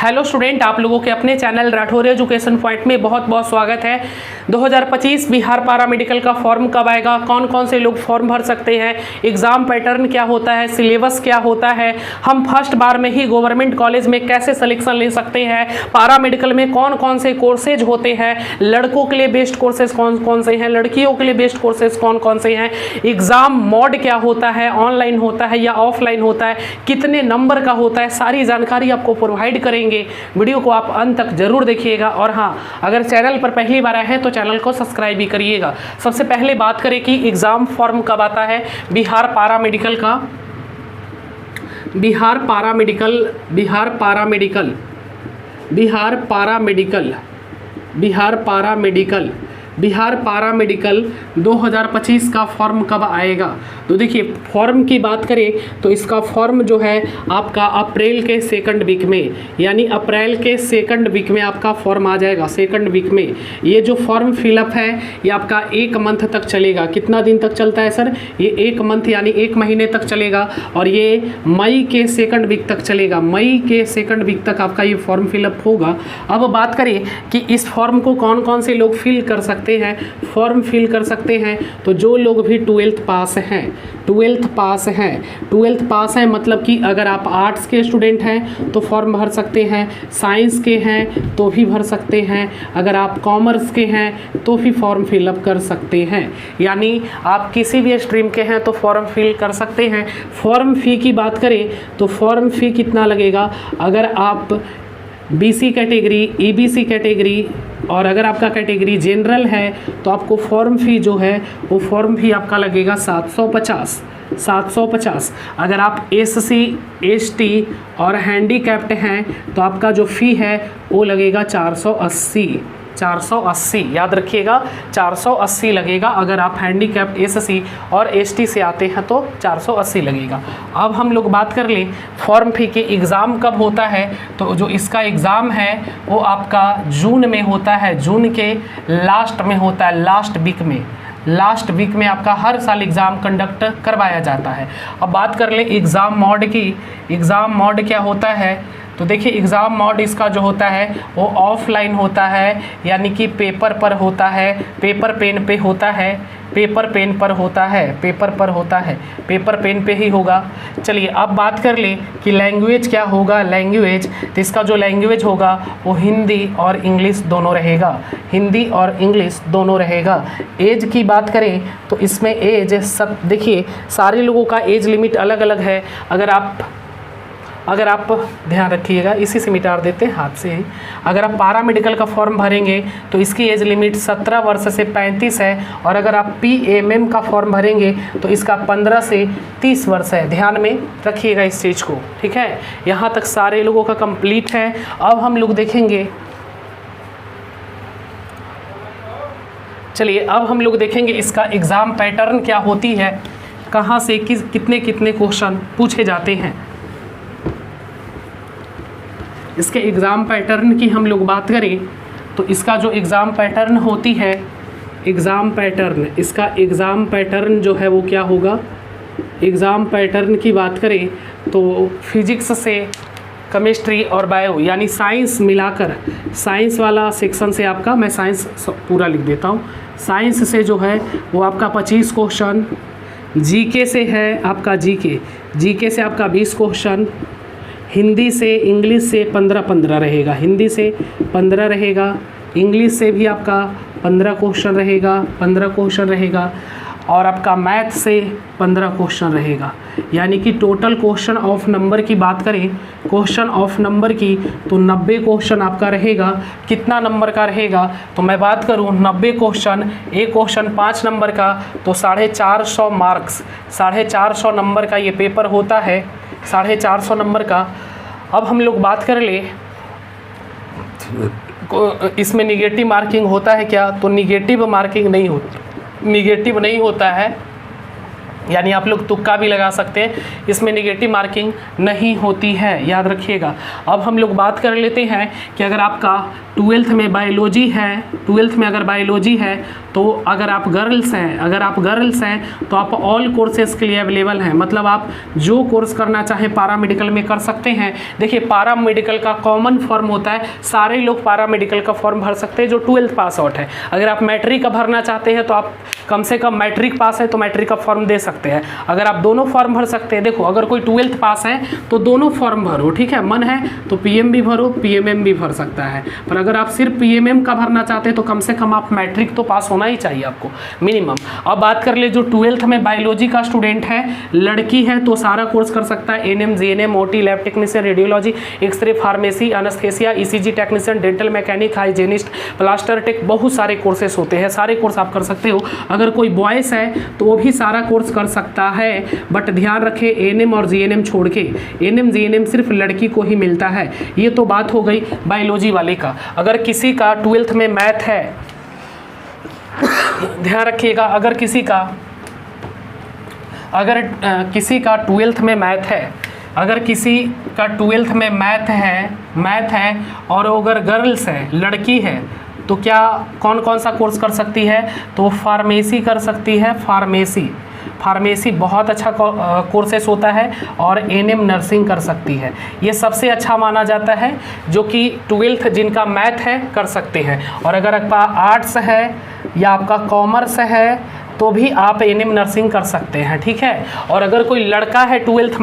Hello student, आप लोगों के अपने चैनल राठौर एजुकेशन पॉइंट में बहुत बहुत स्वागत है। 2025 बिहार पारा मेडिकल का फॉर्म कब आएगा, कौन कौन से लोग फॉर्म भर सकते हैं, एग्जाम पैटर्न क्या होता है, सिलेबस क्या होता है, हम फर्स्ट बार में ही गवर्नमेंट कॉलेज में कैसे सिलेक्शन ले सकते हैं, पारा मेडिकल में कौन कौन से कोर्सेज होते हैं, लड़कों के लिए बेस्ट कोर्सेज कौन कौन से हैं, लड़कियों के लिए बेस्ट कोर्सेज कौन कौन से हैं, एग्जाम मोड क्या होता है, ऑनलाइन होता है या ऑफलाइन होता है, कितने नंबर का होता है, सारी जानकारी आपको प्रोवाइड करेंगे। वीडियो को आप अंत तक जरूर देखिएगा। और हाँ, अगर चैनल पर पहली बार आए हैं तो चैनल को सब्सक्राइब भी करिएगा। सबसे पहले बात करें कि एग्जाम फॉर्म कब आता है बिहार पारा मेडिकल का। बिहार पारा मेडिकल 2025 का फॉर्म कब आएगा। तो देखिए, फॉर्म की बात करें तो इसका फॉर्म जो है आपका अप्रैल के सेकंड वीक में, यानी अप्रैल के सेकंड वीक में आपका फॉर्म आ जाएगा। सेकंड वीक में ये जो फॉर्म फिलअप है ये आपका 1 मंथ तक चलेगा। कितना दिन तक चलता है सर? ये 1 मंथ यानी 1 महीने तक चलेगा और ये मई के सेकंड वीक तक चलेगा। मई के सेकंड वीक तक आपका ये फॉर्म फिलअप होगा। अब बात करें कि इस फॉर्म को कौन कौन से लोग फिल कर सकते हैं। फॉर्म फिल कर सकते हैं तो जो लोग भी 12th पास हैं मतलब कि अगर आप आर्ट्स के स्टूडेंट हैं तो फॉर्म भर सकते हैं, साइंस के हैं तो भी भर सकते हैं, अगर आप कॉमर्स के हैं तो भी फॉर्म फिलअप कर सकते हैं। यानी आप किसी भी स्ट्रीम के हैं तो फॉर्म फिल कर सकते हैं। फॉर्म फ़ी की बात करें तो फॉर्म फ़ी कितना लगेगा। अगर आप BC कैटेगरी, EBC कैटेगरी और अगर आपका कैटेगरी जनरल है तो आपको फॉर्म फ़ी जो है वो फॉर्म फ़ी आपका लगेगा 750। अगर आप SC, ST और हैंडीकैप्ड हैं तो आपका जो फ़ी है वो लगेगा 480। याद रखिएगा, 480 लगेगा। अगर आप हैंडीकैप्ड SC और ST से आते हैं तो 480 लगेगा। अब हम लोग बात कर लें फॉर्म फी के एग्ज़ाम कब होता है। तो जो इसका एग्ज़ाम है वो आपका जून में होता है, जून के लास्ट में होता है, लास्ट वीक में आपका हर साल एग्ज़ाम कंडक्ट करवाया जाता है। अब बात कर लें एग्ज़ाम मोड की। एग्ज़ाम मोड क्या होता है? तो देखिए, एग्ज़ाम मोड इसका जो होता है वो ऑफलाइन होता है, यानी कि पेपर पर होता है, पेपर पेन पे होता है, पेपर पेन पे ही होगा। चलिए अब बात कर लें कि लैंग्वेज क्या होगा। लैंग्वेज, तो इसका जो लैंग्वेज होगा वो हिंदी और इंग्लिश दोनों रहेगा। एज की बात करें तो इसमें एज सब, देखिए सारे लोगों का एज लिमिट अलग अलग है। अगर आप ध्यान रखिएगा, इसी से मिटा देते हैं हाथ से ही। अगर आप पारा मेडिकल का फॉर्म भरेंगे तो इसकी एज लिमिट 17 वर्ष से 35 है और अगर आप PMM का फॉर्म भरेंगे तो इसका 15 से 30 वर्ष है। ध्यान में रखिएगा इस चीज़ को, ठीक है। यहाँ तक सारे लोगों का कंप्लीट है। अब हम लोग देखेंगे, चलिए अब हम लोग देखेंगे इसका एग्ज़ाम पैटर्न क्या होती है, कहाँ से कितने क्वेश्चन पूछे जाते हैं। इसके एग्ज़ाम पैटर्न की हम लोग बात करें तो इसका जो एग्ज़ाम पैटर्न होती है, इसका एग्ज़ाम पैटर्न जो है वो क्या होगा। एग्ज़ाम पैटर्न की बात करें तो फिजिक्स से केमिस्ट्री और बायो यानी साइंस मिलाकर, साइंस वाला सेक्शन से आपका, मैं साइंस पूरा लिख देता हूँ। साइंस से जो है वो आपका 25 क्वेश्चन, GK से है आपका GK से आपका 20 क्वेश्चन, हिंदी से इंग्लिश से 15 रहेगा, इंग्लिश से भी आपका 15 क्वेश्चन रहेगा और आपका मैथ से 15 क्वेश्चन रहेगा। यानी कि टोटल क्वेश्चन ऑफ नंबर की बात करें, क्वेश्चन ऑफ नंबर की, तो 90 क्वेश्चन आपका रहेगा। कितना नंबर का रहेगा तो मैं बात करूं 90 क्वेश्चन, एक क्वेश्चन 5 नंबर का तो 450 मार्क्स, 450 नंबर का ये पेपर होता है, 450 नंबर का। अब हम लोग बात कर ले इसमें निगेटिव मार्किंग होता है क्या। तो निगेटिव नहीं होता है। यानी आप लोग तुक्का भी लगा सकते हैं, इसमें नेगेटिव मार्किंग नहीं होती है, याद रखिएगा। अब हम लोग बात कर लेते हैं कि अगर आपका 12th में बायोलॉजी है, 12th में अगर बायोलॉजी है तो अगर आप गर्ल्स हैं तो आप ऑल कोर्सेज के लिए अवेलेबल हैं, मतलब आप जो कोर्स करना चाहें पारा मेडिकल में कर सकते हैं। देखिए पारा मेडिकल का कॉमन फॉर्म होता है, सारे लोग पारा मेडिकल का फॉर्म भर सकते हैं जो 12th पास आउट है। अगर आप मैट्रिक का भरना चाहते हैं तो आप कम से कम मैट्रिक पास है तो मैट्रिक का फॉर्म दे सकते हैं। अगर आप दोनों फॉर्म भर सकते हैं, देखो अगर कोई 12th पास है तो दोनों फॉर्म भरो, ठीक है, मन है तो पीएम भी भरो, पीएमएम भी भर सकता है। पर अगर आप सिर्फ पीएमएम का भरना चाहते हैं तो कम से कम आप मैट्रिक तो पास होना ही चाहिए आपको मिनिमम। अब बात कर ले जो 12th में बायोलॉजी का स्टूडेंट है, लड़की है तो सारा कोर्स कर सकता है, ANM, GNM, OT, lab technician, radiology, x-ray, pharmacy, anaesthesia, ECG technician, dental mechanic, hygienist, plaster tech, बहुत सारे कोर्सेस होते हैं, सारे कोर्स आप कर सकते हो। अगर कोई बॉयस है तो वो भी सारा कोर्स कर सकता है, बट ध्यान रखें एएनएम और जीएनएम छोड़ के, एएनएम जीएनएम सिर्फ लड़की को ही मिलता है। ये तो बात हो गई बायोलॉजी वाले का। अगर किसी का 12th में मैथ है, ध्यान रखिएगा, अगर किसी का 12th में मैथ है, अगर किसी का 12th में मैथ है और अगर गर्ल्स है, लड़की है, तो क्या कौन कौन सा कोर्स कर सकती है? तो फार्मेसी कर सकती है, फार्मेसी बहुत अच्छा कोर्सेस होता है, और एएनएम नर्सिंग कर सकती है। ये सबसे अच्छा माना जाता है जो कि 12th जिनका मैथ है कर सकते हैं। और अगर आपका आर्ट्स है या आपका कॉमर्स है तो भी आप एएनएम नर्सिंग कर सकते हैं, ठीक है। और अगर कोई लड़का है 12th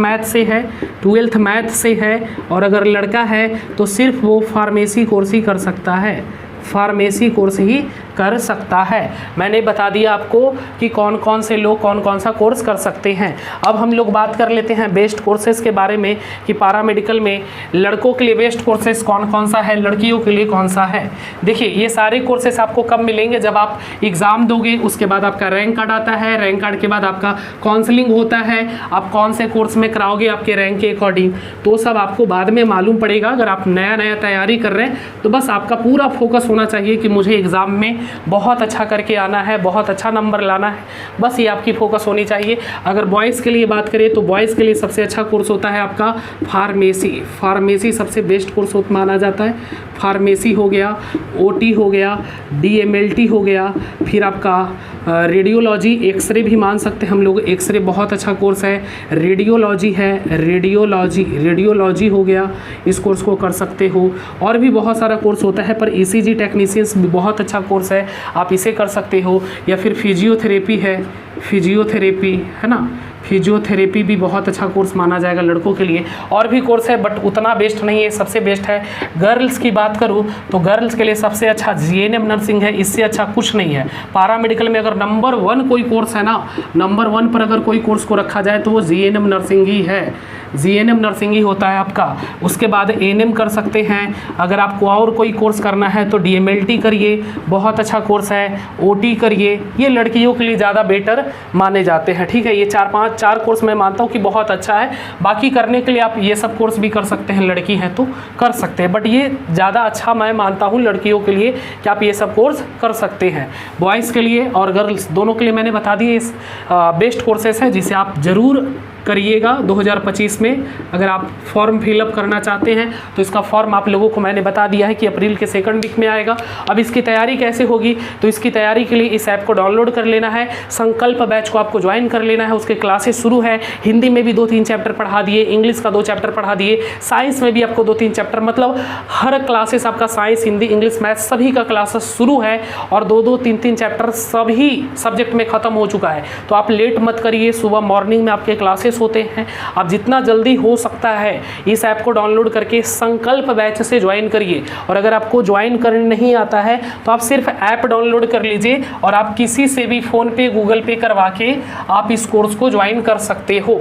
मैथ से है और अगर लड़का है तो सिर्फ वो फार्मेसी कोर्स ही कर सकता है, फार्मेसी कोर्स ही कर सकता है। मैंने बता दिया आपको कि कौन कौन से लोग कौन कौन सा कोर्स कर सकते हैं। अब हम लोग बात कर लेते हैं बेस्ट कोर्सेज के बारे में कि पारा मेडिकल में लड़कों के लिए बेस्ट कोर्सेज कौन कौन सा है, लड़कियों के लिए कौन सा है। देखिए ये सारे कोर्सेज आपको कब मिलेंगे? जब आप एग्ज़ाम दोगे, उसके बाद आपका रैंक कार्ड आता है, रैंक कार्ड के बाद आपका काउंसलिंग होता है, आप कौन से कोर्स में कराओगे आपके रैंक के अकॉर्डिंग, तो सब आपको बाद में मालूम पड़ेगा। अगर आप नया तैयारी कर रहे हैं तो बस आपका पूरा फोकस होना चाहिए कि मुझे एग्ज़ाम में बहुत अच्छा करके आना है, बहुत अच्छा नंबर लाना है, बस ये आपकी फोकस होनी चाहिए। अगर बॉयज़ के लिए बात करें तो बॉयज़ के लिए सबसे अच्छा कोर्स होता है आपका फार्मेसी सबसे बेस्ट कोर्स माना जाता है। फार्मेसी हो गया, ओटी हो गया, डीएमएलटी हो गया, फिर आपका रेडियोलॉजी, एक्सरे भी मान सकते हैं हम लोग, एक्सरे बहुत अच्छा कोर्स है। रेडियोलॉजी है, रेडियोलॉजी हो गया, इस कोर्स को कर सकते हो। और भी बहुत सारा कोर्स होता है, पर ईसीजी टेक्नीशियंस भी बहुत अच्छा कोर्स है, आप इसे कर सकते हो। या फिर फिजियोथेरेपी है, फिजियोथेरेपी है ना, फिजियोथेरेपी भी बहुत अच्छा कोर्स माना जाएगा लड़कों के लिए। और भी कोर्स है बट उतना बेस्ट नहीं है, सबसे बेस्ट है। गर्ल्स की बात करूँ तो गर्ल्स के लिए सबसे अच्छा जीएनएम नर्सिंग है, इससे अच्छा कुछ नहीं है। पारा मेडिकल में अगर नंबर 1 कोई कोर्स है ना, नंबर 1 पर अगर कोई कोर्स को रखा जाए तो वो जीएनएम नर्सिंग ही है, जीएनएम नर्सिंग ही होता है आपका। उसके बाद एएनएम कर सकते हैं। अगर आपको और कोई कोर्स करना है तो डीएमएलटी करिए, बहुत अच्छा कोर्स है। ओटी करिए, ये लड़कियों के लिए ज़्यादा बेटर माने जाते हैं, ठीक है। ये 4 कोर्स मैं मानता हूँ कि बहुत अच्छा है। बाकी करने के लिए आप ये सब कोर्स भी कर सकते हैं, लड़की हैं तो कर सकते हैं, बट ये ज़्यादा अच्छा मैं मानता हूँ लड़कियों के लिए कि आप ये सब कोर्स कर सकते हैं। बॉयज़ के लिए और गर्ल्स दोनों के लिए मैंने बता दिए इस बेस्ट कोर्सेस हैं, जिसे आप ज़रूर करिएगा 2025 में। अगर आप फॉर्म फिलअप करना चाहते हैं तो इसका फॉर्म आप लोगों को मैंने बता दिया है कि अप्रैल के 2nd वीक में आएगा। अब इसकी तैयारी कैसे होगी? तो इसकी तैयारी के लिए इस ऐप को डाउनलोड कर लेना है, संकल्प बैच को आपको ज्वाइन कर लेना है। उसके क्लासेस शुरू है, हिंदी में भी 2-3 चैप्टर पढ़ा दिए, इंग्लिश का 2 चैप्टर पढ़ा दिए, साइंस में भी आपको 2-3 चैप्टर, मतलब हर क्लासेस आपका साइंस, हिंदी, इंग्लिश, मैथ सभी का क्लासेस शुरू है और 2-2, 3-3 चैप्टर सभी सब्जेक्ट में ख़त्म हो चुका है। तो आप लेट मत करिए, सुबह मॉर्निंग में आपके क्लासेस होते हैं। आप जितना जल्दी हो सकता है इस ऐप को डाउनलोड करके संकल्प बैच से ज्वाइन करिए। और अगर आपको ज्वाइन करने नहीं आता है तो आप सिर्फ ऐप डाउनलोड कर लीजिए और आप किसी से भी फ़ोन पे, गूगल पे करवा के आप इस कोर्स को ज्वाइन कर सकते हो।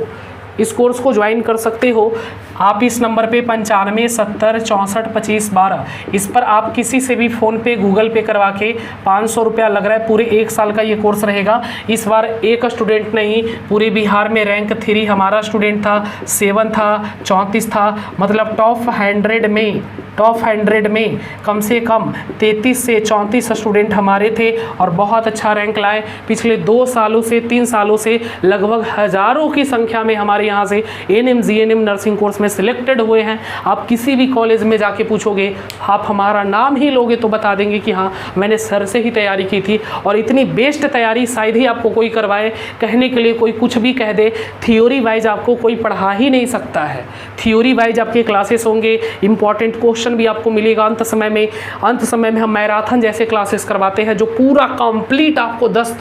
इस कोर्स को ज्वाइन कर सकते हो आप इस नंबर पे 95 70 64 25 12, इस पर आप किसी से भी फ़ोन पे, गूगल पे करवा के 500 रुपया लग रहा है, पूरे 1 साल का ये कोर्स रहेगा। इस बार एक स्टूडेंट नहीं, पूरे बिहार में रैंक 3 हमारा स्टूडेंट था, 7 था, 34 था, मतलब टॉप 100 में टॉप 100 में कम से कम 33 से 34 स्टूडेंट हमारे थे और बहुत अच्छा रैंक लाए। पिछले 2 सालों से 3 सालों से लगभग हज़ारों की संख्या में हमारे यहाँ से एएनएम जीएनएम नर्सिंग कोर्स में सिलेक्टेड हुए हैं। आप किसी भी कॉलेज में जाके पूछोगे, आप हमारा नाम ही लोगे तो बता देंगे कि हाँ मैंने सर से ही तैयारी की थी। और इतनी बेस्ट तैयारी शायद ही आपको कोई करवाए। कहने के लिए कोई कुछ भी कह दे, थियोरी वाइज आपको कोई पढ़ा ही नहीं सकता है। थियोरी वाइज आपके क्लासेस होंगे, इंपॉर्टेंट क्वेश्चन भी आपको मिलेगा अंत समय में हम मैराथन जैसे क्लासेस करवाते हैं जो पूरा कंप्लीट आपको 10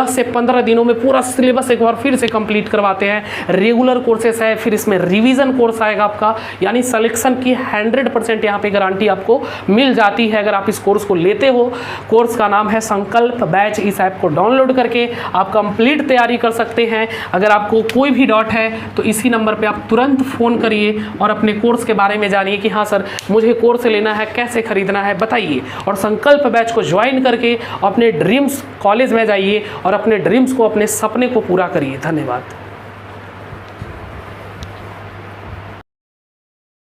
से 15 दिनों में पूरा सिलेबस एक बार फिर से कंप्लीट करवाते हैं। रेगुलर कोर्सेस है, फिर इसमें रिवीजन कोर्स आएगा आपका, यानी सिलेक्शन की 100% यहाँ पे गारंटी आपको मिल जाती है अगर आप इस कोर्स को लेते हो। कोर्स का नाम है संकल्प बैच। इस ऐप को डाउनलोड करके आप कंप्लीट तैयारी कर सकते हैं। अगर आपको कोई भी डाउट है तो इसी नंबर पे आप तुरंत फ़ोन करिए और अपने कोर्स के बारे में जानिए कि हाँ सर मुझे कोर्स लेना है, कैसे खरीदना है बताइए। और संकल्प बैच को ज्वाइन करके अपने ड्रीम्स कॉलेज में जाइए और अपने ड्रीम्स को, अपने सपने को पूरा करिए। धन्यवाद।